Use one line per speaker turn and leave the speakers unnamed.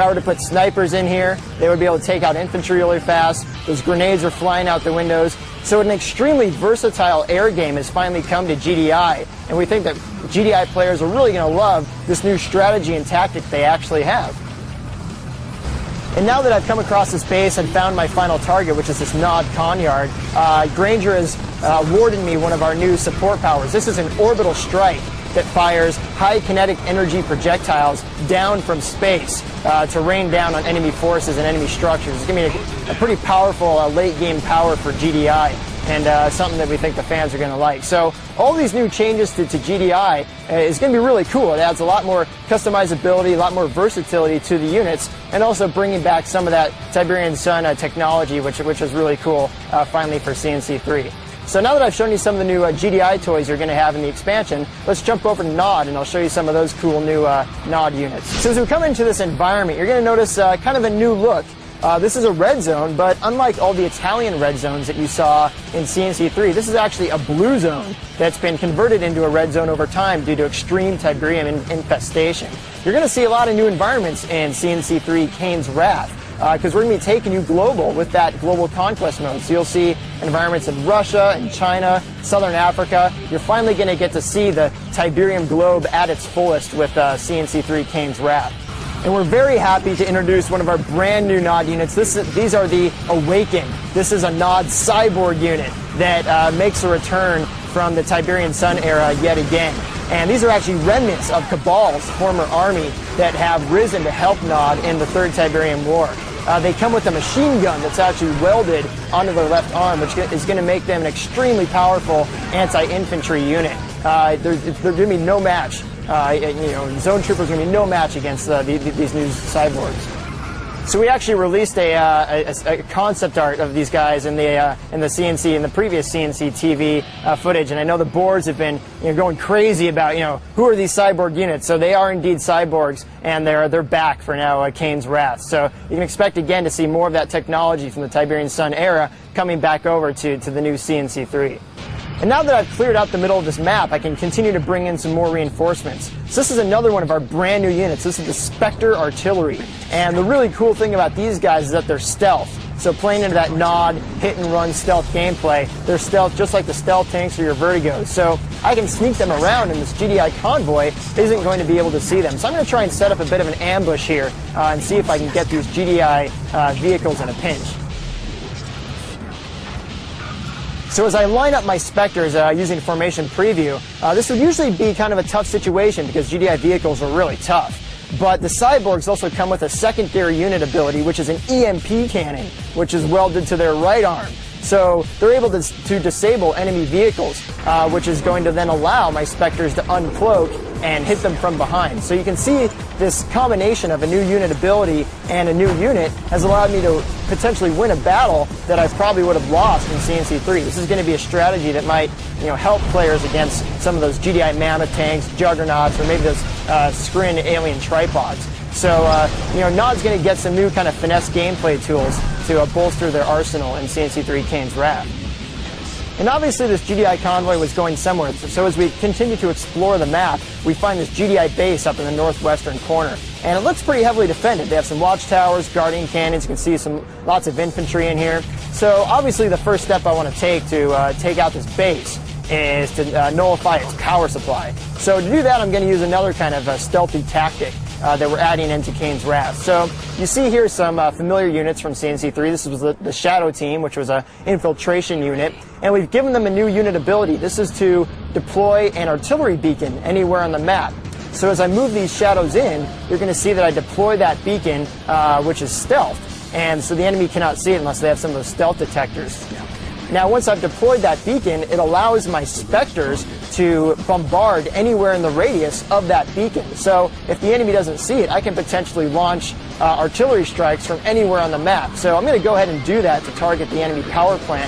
I were to put snipers in here, they would be able to take out infantry really fast. Those grenades are flying out the windows. So an extremely versatile air game has finally come to GDI, and we think that GDI players are really going to love this new strategy and tactic they actually have. And now that I've come across this base and found my final target, which is this Nod Kanyard, Granger has awarded me one of our new support powers. This is an orbital strike that fires high kinetic energy projectiles down from space to rain down on enemy forces and enemy structures. It's going to be a pretty powerful late game power for GDI, and something that we think the fans are going to like. So all these new changes to GDI is going to be really cool. It adds a lot more customizability, a lot more versatility to the units, and also bringing back some of that Tiberian Sun technology, which is really cool finally for CNC3. So now that I've shown you some of the new GDI toys you're going to have in the expansion, let's jump over to Nod, and I'll show you some of those cool new Nod units. So as we come into this environment, you're going to notice kind of a new look. This is a red zone, but unlike all the Italian red zones that you saw in CNC3, this is actually a blue zone that's been converted into a red zone over time due to extreme Tiberium infestation. You're going to see a lot of new environments in CNC3 Kane's Wrath, because we're going to be taking you global with that global conquest mode. So you'll see environments in Russia and China, Southern Africa. You're finally going to get to see the Tiberium globe at its fullest with CNC3 Kane's Wrath. And we're very happy to introduce one of our brand new Nod units. These are the Awaken. This is a Nod cyborg unit that makes a return from the Tiberian Sun era yet again. And these are actually remnants of Cabal's former army that have risen to help Nod in the Third Tiberian War. They come with a machine gun that's actually welded onto their left arm, which is going to make them an extremely powerful anti-infantry unit. They're going to be no match. Zone troopers are going to be no match against these new cyborgs. So we actually released a concept art of these guys in the previous CNC TV footage, and I know the boards have been going crazy about who are these cyborg units. So they are indeed cyborgs, and they're back for now Kane's Wrath. So you can expect again to see more of that technology from the Tiberian Sun era coming back over to the new CNC3. And now that I've cleared out the middle of this map, I can continue to bring in some more reinforcements. So this is another one of our brand new units. This is the Spectre Artillery. And the really cool thing about these guys is that they're stealth. So playing into that Nod, hit-and-run stealth gameplay, they're stealth just like the stealth tanks or your Vertigos. So I can sneak them around, and this GDI convoy isn't going to be able to see them. So I'm going to try and set up a bit of an ambush here and see if I can get these GDI vehicles in a pinch. So as I line up my Spectres using Formation Preview, this would usually be kind of a tough situation because GDI vehicles are really tough. But the cyborgs also come with a secondary unit ability, which is an EMP cannon, which is welded to their right arm. So they're able to disable enemy vehicles, which is going to then allow my Spectres to uncloak and hit them from behind. So you can see this combination of a new unit ability and a new unit has allowed me to potentially win a battle that I probably would have lost in CNC3. This is going to be a strategy that might help players against some of those GDI mammoth tanks, juggernauts, or maybe those Skrin alien tripods. So Nod's going to get some new kind of finesse gameplay tools to bolster their arsenal in CNC3 Kane's Wrath. And obviously this GDI convoy was going somewhere, so as we continue to explore the map, we find this GDI base up in the northwestern corner. And it looks pretty heavily defended. They have some watchtowers, guardian cannons, you can see lots of infantry in here. So obviously the first step I want to take out this base is to nullify its power supply. So to do that, I'm going to use another kind of stealthy tactic that we're adding into Kane's Wrath. So you see here some familiar units from CNC3. This was the Shadow Team, which was an infiltration unit, and we've given them a new unit ability. This is to deploy an artillery beacon anywhere on the map. So as I move these shadows in, you're going to see that I deploy that beacon, which is stealth, and so the enemy cannot see it unless they have some of those stealth detectors. Now, once I've deployed that beacon, it allows my Spectres to bombard anywhere in the radius of that beacon. So if the enemy doesn't see it, I can potentially launch artillery strikes from anywhere on the map. So I'm going to go ahead and do that to target the enemy power plant